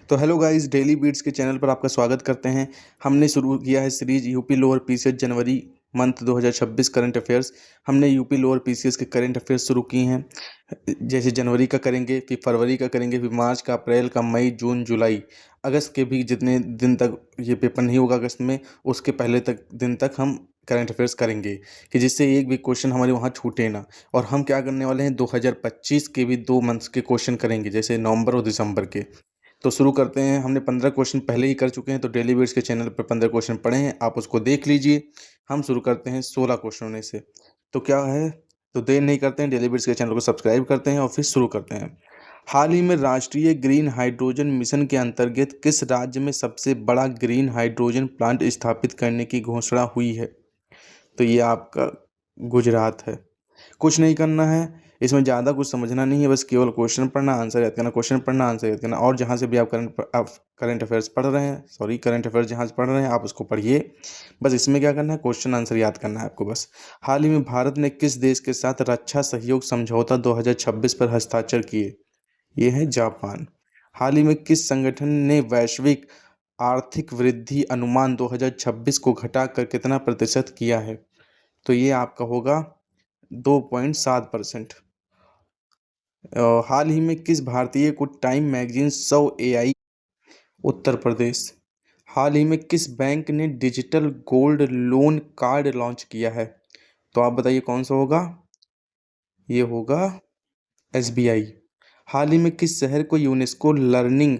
तो hello guys, daily beats के channel पर आपका स्वागत करते हैं। हमने शुरू किया है सीरीज यूपी लोअर पीसीएस जनवरी मंथ 2026 करंट अफेयर्स। हमने यूपी लोअर पीसीएस के करंट अफेयर्स शुरू किए हैं। जैसे जनवरी का करेंगे, फिर फरवरी का करेंगे, फिर मार्च का, अप्रैल का, मई, जून, जुलाई, अगस्त के भी जितने दिन तक ये पेपर नहीं होगा अगस्त में, उसके पहले तक दिन तक हम करंट अफेयर्स करेंगे कि जिससे एक भी क्वेश्चन हमारे वहाँ छूटे ना। और हम क्या करने वाले हैं, 2025 के भी 2 मंथ्स के क्वेश्चन करेंगे, जैसे नवंबर और दिसंबर के। तो शुरू करते हैं। हमने 15 क्वेश्चन पहले ही कर चुके हैं, तो डेली बेट्स के चैनल पर 15 क्वेश्चन पढ़े हैं, आप उसको देख लीजिए। हम शुरू करते हैं 16 क्वेश्चनों से। तो क्या है, तो देर नहीं करते हैं, डेली बेट्स के चैनल को सब्सक्राइब करते हैं और फिर शुरू करते हैं। हाल ही में राष्ट्रीय ग्रीन हाइड्रोजन मिशन के अंतर्गत किस राज्य में सबसे बड़ा ग्रीन हाइड्रोजन प्लांट स्थापित करने की घोषणा हुई है? तो ये आपका गुजरात है। कुछ नहीं करना है, इसमें ज़्यादा कुछ समझना नहीं है, बस केवल क्वेश्चन पढ़ना, आंसर याद करना, क्वेश्चन पढ़ना, आंसर याद करना। और जहाँ से भी आप करंट अफेयर्स पढ़ रहे हैं, सॉरी, करंट अफेयर्स जहाँ से पढ़ रहे हैं आप उसको पढ़िए। बस इसमें क्या करना है, क्वेश्चन आंसर याद करना है आपको बस। हाल ही में भारत ने किस देश के साथ रक्षा सहयोग समझौता 2026 पर हस्ताक्षर किए? ये है जापान। हाल ही में किस संगठन ने वैश्विक आर्थिक वृद्धि अनुमान 2026 को घटाकर कितना प्रतिशत किया है? तो ये आपका होगा 2.7%। हाल ही में किस भारतीय को time magazine 100 AI? Uttar Pradesh. हाल ही में किस बैंक ने digital gold loan card launch किया है? तो आप बताइए कौन सा होगा? ये होगा एसबीआई। हाल ही में किस शहर को यूनेस्को लर्निंग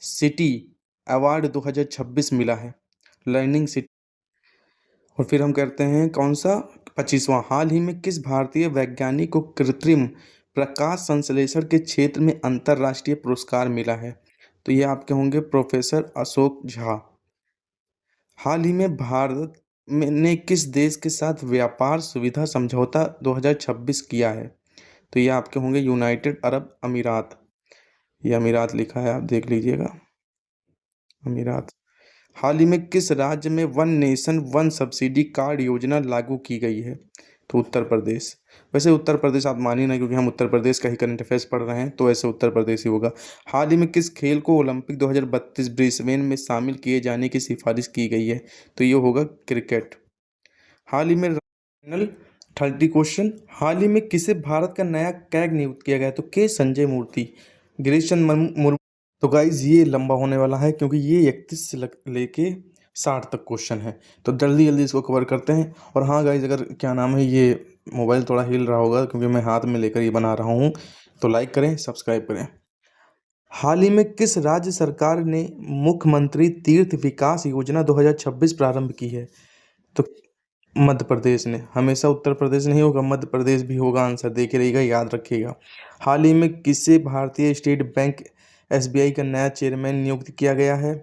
सिटी अवार्ड 2026 मिला है? Learning city. और फिर हम करते हैं कौन सा, 25वां। हाल ही में किस भारतीय वैज्ञानिक को कृत्रिम प्रकाश संश्लेषण के क्षेत्र में अंतर्राष्ट्रीय पुरस्कार मिला है? तो ये आपके होंगे प्रोफेसर अशोक झा। हाल ही में भारत ने किस देश के साथ व्यापार सुविधा समझौता 2026 किया है? तो ये आपके होंगे यूनाइटेड अरब अमीरात। ये अमीरात लिखा है, आप देख लीजिएगा, अमीरात। हाल ही में किस राज्य में one nation one subsidy card योजना लागू की गई है? तो उत्तर प्रदेश। वैसे उत्तर प्रदेश आप मानिए ना, क्योंकि हम उत्तर प्रदेश का ही करंट अफेयर्स पढ़ रहे हैं, तो ऐसे उत्तर प्रदेश ही होगा। हाल ही में किस खेल को ओलंपिक 2032 ब्रिस्बेन में शामिल किए जाने की सिफारिश की गई है? तो ये होगा क्रिकेट। हाल ही में फाइनल 30 क्वेश्चन। हाल ही में किसे भारत का नया कैग नियुक्त किया गया? तो के संजय मूर्ति। गिरीश चंद्र मुर्मू। तो गाइज ये लंबा होने वाला है, क्योंकि ये 31 से लेके 60 तक क्वेश्चन है, तो जल्दी जल्दी इसको कवर करते हैं। और हाँ गाइज, अगर क्या नाम है, ये मोबाइल थोड़ा हिल रहा होगा क्योंकि मैं हाथ में लेकर ये बना रहा हूँ, तो लाइक करें, सब्सक्राइब करें। हाल ही में किस राज्य सरकार ने मुख्यमंत्री तीर्थ विकास योजना 2026 प्रारंभ की है? तो मध्य प्रदेश ने। हमेशा उत्तर प्रदेश नहीं होगा, मध्य प्रदेश भी होगा, आंसर देखे रहिएगा, याद रखिएगा। हाल ही में किसे भारतीय स्टेट बैंक एसबीआई का नया चेयरमैन नियुक्त किया गया है?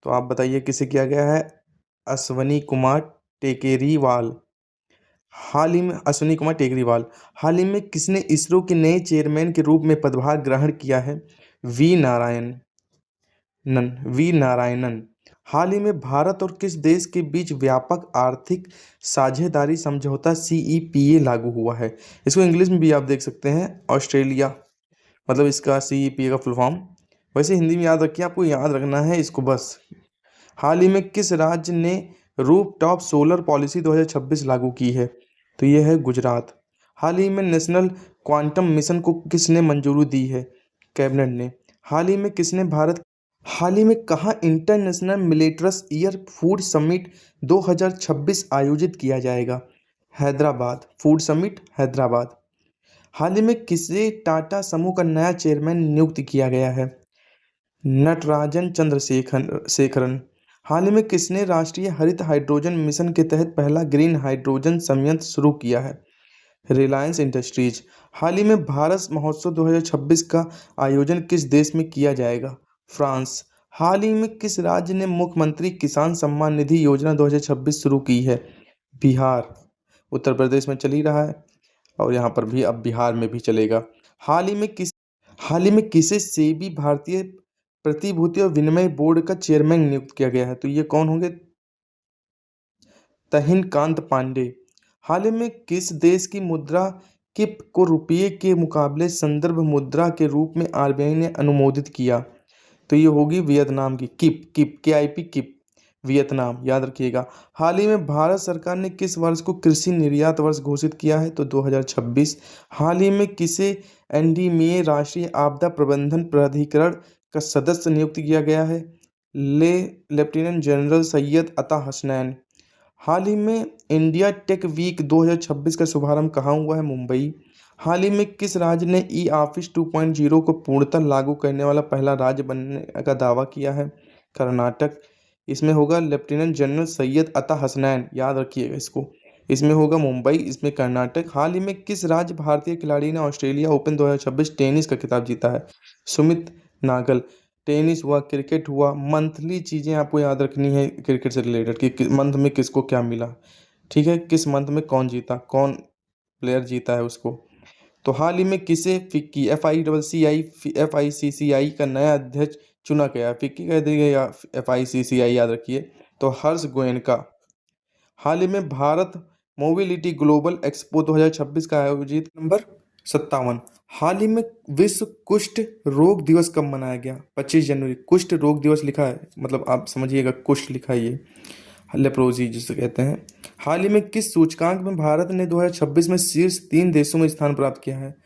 तो आप बताइए किसे किया गया है? अश्वनी कुमार टेकेरीवाल। हाल ही में अश्वनी कुमार टेकरीवाल। हाल ही में किसने इसरो के नए चेयरमैन के रूप में पदभार ग्रहण किया है? V Narayan V Narayanan. हाल ही में भारत और किस देश के बीच व्यापक आर्थिक साझेदारी समझौता सीईपीए लागू हुआ है? इसको इंग्लिश में भी आप देख सकते हैं, ऑस्ट्रेलिया, मतलब इसका सीईपीए का फुल फॉर्म। वैसे हिंदी में याद रखिए, आपको याद रखना है इसको बस। हाल ही में किस राज्य ने रूफ टॉप सोलर पॉलिसी 2026 लागू की है? तो ये है गुजरात। हाल ही में नेशनल क्वांटम मिशन को किसने मंजूरी दी है? कैबिनेट ने। हाल ही में किसने भारत हाल ही में कहाँ international millets year food summit 2026 आयोजित किया जाएगा? हैदराबाद। Food summit Hyderabad. हाल ही में किसे टाटा समूह का नया चेयरमैन नियुक्त किया गया है? नटराजन शेखरन। हाल ही में किसने राष्ट्रीय हरित हाइड्रोजन मिशन के तहत पहला ग्रीन हाइड्रोजन संयंत्र शुरू किया है? रिलायंस इंडस्ट्रीज। हाल ही में भारत महोत्सव 2026 का आयोजन किस देश में किया जाएगा? फ्रांस। हाल ही में किस राज्य ने मुख्यमंत्री किसान सम्मान निधि योजना 2026 शुरू की है? बिहार। उत्तर प्रदेश में चल ही रहा है, और यहाँ पर भी अब बिहार में भी चलेगा। हाल ही में किस हाल ही में किसे सेबी भारतीय प्रतिभूति और विनिमय बोर्ड का चेयरमैन नियुक्त किया गया है? तो ये कौन होंगे? तहिन कांत पांडे। हाल ही में किस देश की मुद्रा किप को रुपये के मुकाबले संदर्भ मुद्रा के रूप में आरबीआई ने अनुमोदित किया? तो ये होगी वियतनाम की, किप किप KIP किप, वियतनाम, याद रखिएगा। हाल ही में भारत सरकार ने किस वर्ष को कृषि निर्यात वर्ष घोषित किया है? तो 2026। हाल ही में किसे एनडीएमए राष्ट्रीय आपदा प्रबंधन प्राधिकरण का सदस्य नियुक्त किया गया है? लेफ्टिनेंट जनरल सैयद अता हसनैन। हाल ही में इंडिया टेक वीक 2026 का शुभारंभ कहाँ हुआ है? मुंबई। हाल ही में किस राज्य ने ई ऑफिस 2.0 को पूर्णतः लागू करने वाला पहला राज्य बनने का दावा किया है? कर्नाटक। इसमें होगा लेफ्टिनेंट जनरल सैयद अता हसनैन, याद रखिएगा इसको। इसमें होगा मुंबई, इसमें कर्नाटक। हाल ही में किस राज्य भारतीय खिलाड़ी ने ऑस्ट्रेलिया ओपन 2026 टेनिस का खिताब जीता है? सुमित नागल। टेनिस हुआ, क्रिकेट हुआ, मंथली चीज़ें आपको याद रखनी है क्रिकेट से रिलेटेड कि मंथ में किसको क्या मिला, ठीक है, किस मंथ में कौन जीता, कौन प्लेयर जीता है उसको। तो हाल ही में किसे फिक्की FICCI का नया अध्यक्ष चुना गया? फिक्की कह दिया या FICCI, याद रखिए। तो हर्ष गोयनका। हाल ही में भारत मोबिलिटी ग्लोबल एक्सपो 2026 का आयोजित नंबर 57। हाल ही में विश्व कुष्ठ रोग दिवस कब मनाया गया? 25 जनवरी। कुष्ठ रोग दिवस लिखा है, मतलब आप समझिएगा कुष्ठ लिखा है, ये लेप्रोजी जिसे कहते हैं। हाल ही में किस सूचकांक में भारत ने 2026 में शीर्ष 3 देशों में स्थान प्राप्त किया है?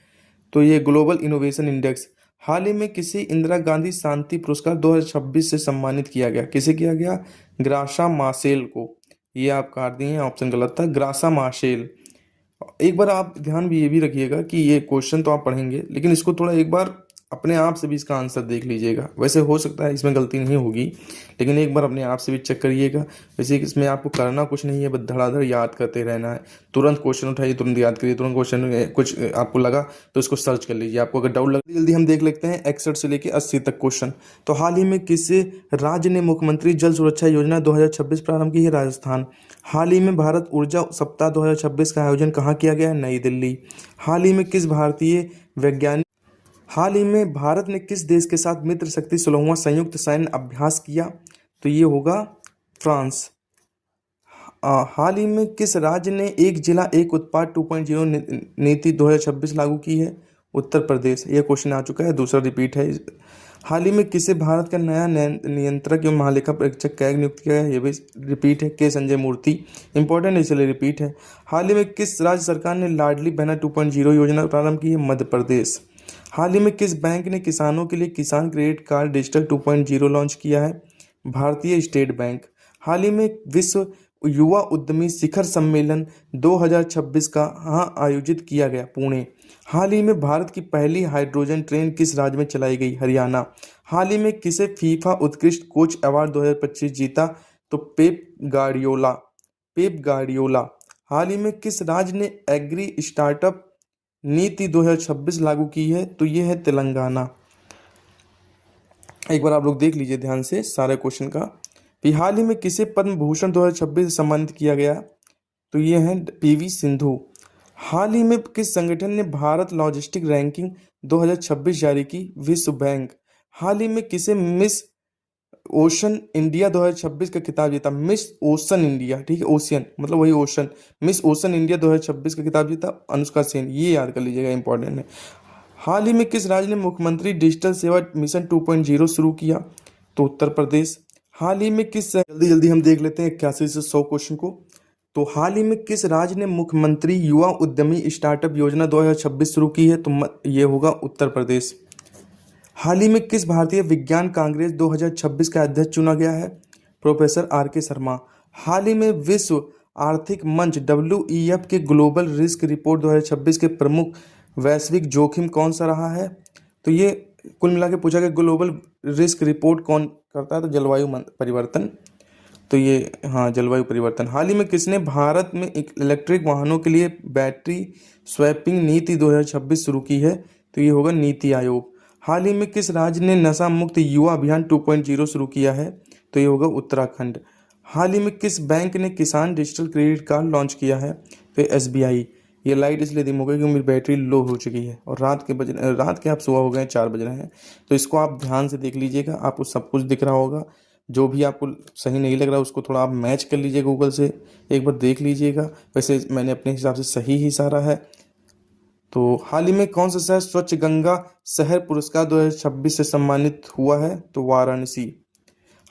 तो ये ग्लोबल इनोवेशन इंडेक्स। हाल ही में किसी इंदिरा गांधी शांति पुरस्कार 2026 से सम्मानित किया गया? किसे किया गया? ग्रासा मासेल को। ये आप काट दिए, ऑप्शन गलत था, ग्रासा माशेल। एक बार आप ध्यान भी ये भी रखिएगा कि ये क्वेश्चन तो आप पढ़ेंगे, लेकिन इसको थोड़ा एक बार अपने आप से भी इसका आंसर देख लीजिएगा। वैसे हो सकता है इसमें गलती नहीं होगी, लेकिन एक बार अपने आप से भी चेक करिएगा। वैसे इसमें आपको करना कुछ नहीं है, बस धड़ाधड़ याद करते रहना है। तुरंत क्वेश्चन उठाइए, तुरंत याद करिए, तुरंत क्वेश्चन कुछ आपको लगा तो इसको सर्च कर लीजिए। आपको अगर डाउट लगे जल्दी हम देख लेते हैं 61 से लेकर 80 तक क्वेश्चन। तो हाल ही में किस राज्य ने मुख्यमंत्री जल सुरक्षा योजना 2026 प्रारंभ की है? राजस्थान। हाल ही में भारत ऊर्जा सप्ताह 2026 का आयोजन कहाँ किया गया? नई दिल्ली। हाल ही में किस भारतीय वैज्ञानिक हाल ही में भारत ने किस देश के साथ मित्र शक्ति 16वां संयुक्त सैन्य अभ्यास किया? तो ये होगा फ्रांस। हाल ही में किस राज्य ने एक जिला एक उत्पाद 2.0 नीति 2026 लागू की है? उत्तर प्रदेश। ये क्वेश्चन आ चुका है, दूसरा रिपीट है। हाल ही में किसे भारत का नया नियंत्रक एवं महालेखा परीक्षक कैग नियुक्त किया है? ये भी रिपीट है, के संजय मूर्ति। इंपॉर्टेंट है इसलिए रिपीट है। हाल ही में किस राज्य सरकार ने लाडली बहना 2.0 योजना प्रारंभ की है? मध्य प्रदेश। हाल ही में किस बैंक ने किसानों के लिए किसान क्रेडिट कार्ड डिजिटल 2.0 लॉन्च किया है? भारतीय स्टेट बैंक। हाल ही में विश्व युवा उद्यमी शिखर सम्मेलन 2026 का कहाँ आयोजित किया गया? पुणे। हाल ही में भारत की पहली हाइड्रोजन ट्रेन किस राज्य में चलाई गई? हरियाणा। हाल ही में किसे फीफा उत्कृष्ट कोच अवार्ड 2025 जीता? तो पेप गार्डियोला। हाल ही में किस राज्य ने एग्री स्टार्टअप नीति 2026 लागू की है? तो ये है तेलंगाना। एक बार आप लोग देख लीजिए ध्यान से सारे क्वेश्चन का। फिर हाल ही में किसे पद्म भूषण 2026 से सम्मानित किया गया? तो ये है PV सिंधु। हाल ही में किस संगठन ने भारत लॉजिस्टिक रैंकिंग 2026 जारी की? विश्व बैंक। हाल ही में किसे मिस ओशन इंडिया 2026 का खिताब जीता? मिस ओशन इंडिया, ठीक है, ओशियन मतलब वही ओशन। मिस ओशन इंडिया 2026 का खिताब जीता अनुष्का सेन, ये याद कर लीजिएगा, इंपॉर्टेंट है। हाल ही में किस राज्य ने मुख्यमंत्री डिजिटल सेवा मिशन 2.0 शुरू किया? तो उत्तर प्रदेश। हाल ही में किस जल्दी जल्दी हम देख लेते हैं 81 से 100 क्वेश्चन को। तो हाल ही में किस राज्य ने मुख्यमंत्री युवा उद्यमी स्टार्टअप योजना 2026 शुरू की है? तो ये होगा उत्तर प्रदेश। हाल ही में किस भारतीय विज्ञान कांग्रेस 2026 का अध्यक्ष चुना गया है? Professor RK Sharma. हाल ही में विश्व आर्थिक मंच WEF के ग्लोबल रिस्क रिपोर्ट 2026 के प्रमुख वैश्विक जोखिम कौन सा रहा है? तो ये कुल मिला के पूछा गया ग्लोबल रिस्क रिपोर्ट कौन करता है? तो जलवायु परिवर्तन। तो ये हाँ, जलवायु परिवर्तन। हाल ही में किसने भारत में इलेक्ट्रिक वाहनों के लिए बैटरी स्वैपिंग नीति 2026 शुरू की है? तो ये होगा नीति आयोग। हाल ही में किस राज्य ने नशा मुक्त युवा अभियान 2.0 शुरू किया है? तो ये होगा उत्तराखंड। हाल ही में किस बैंक ने किसान डिजिटल क्रेडिट कार्ड लॉन्च किया है? तो SBI। ये लाइट इसलिए दिम हो गई क्योंकि मेरी बैटरी लो हो चुकी है और रात के आप सुबह हो गए 4 बज रहे हैं। तो इसको आप ध्यान से देख लीजिएगा, आपको सब कुछ दिख रहा होगा। जो भी आपको सही नहीं लग रहा उसको थोड़ा आप मैच कर लीजिए गूगल से, एक बार देख लीजिएगा। वैसे मैंने अपने हिसाब से सही ही सारा है। तो हाल ही में कौन सा शहर स्वच्छ गंगा शहर पुरस्कार 2026 से सम्मानित हुआ है? तो वाराणसी।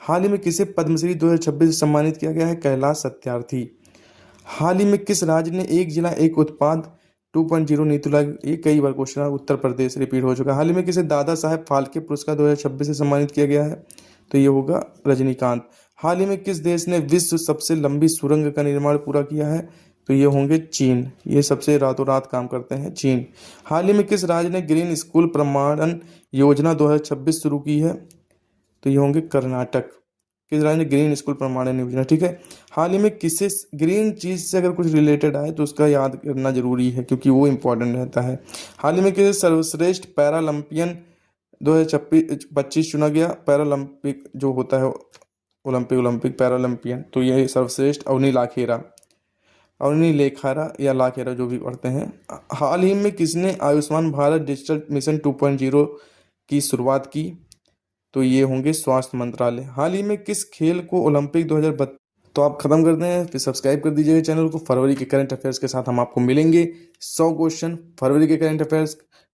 हाल ही में किसे पद्मश्री 2026 से सम्मानित किया गया है? कैलाश सत्यार्थी। हाल ही में किस राज्य ने एक जिला एक उत्पाद 2.0 नीति लागू? ये कई बार क्वेश्चन है, उत्तर प्रदेश रिपीट हो चुका है। हाल ही में किसे दादा साहेब फाल्के पुरस्कार 2026 से सम्मानित किया गया है? तो ये होगा रजनीकांत। हाल ही में किस देश ने विश्व सबसे लंबी सुरंग का निर्माण पूरा किया है? तो ये होंगे चीन। ये सबसे रातों रात काम करते हैं, चीन। हाल ही में किस राज्य ने ग्रीन स्कूल प्रमाणन योजना 2026 शुरू की है? तो ये होंगे कर्नाटक। किस राज्य ने ग्रीन स्कूल प्रमाणन योजना, ठीक है। हाल ही में किसे ग्रीन चीज से अगर कुछ रिलेटेड आए तो उसका याद करना जरूरी है क्योंकि वो इंपॉर्टेंट रहता है। हाल ही में किसे सर्वश्रेष्ठ पैरालंपियन 2025 चुना गया? पैरालंपिक जो होता है, ओलंपिक पैरालंपियन, तो ये सर्वश्रेष्ठ अवनी लाखेरा, अवनी लेखारा या लाखेरा जो भी पढ़ते हैं। हाल ही में किसने आयुष्मान भारत डिजिटल मिशन 2.0 की शुरुआत की? तो ये होंगे स्वास्थ्य मंत्रालय। हाल ही में किस खेल को ओलंपिक 2032? तो आप खत्म करते हैं, फिर सब्सक्राइब कर दीजिएगा चैनल को। फरवरी के करंट अफेयर्स के साथ हम आपको मिलेंगे। 100 क्वेश्चन फरवरी के करंट अफेयर्स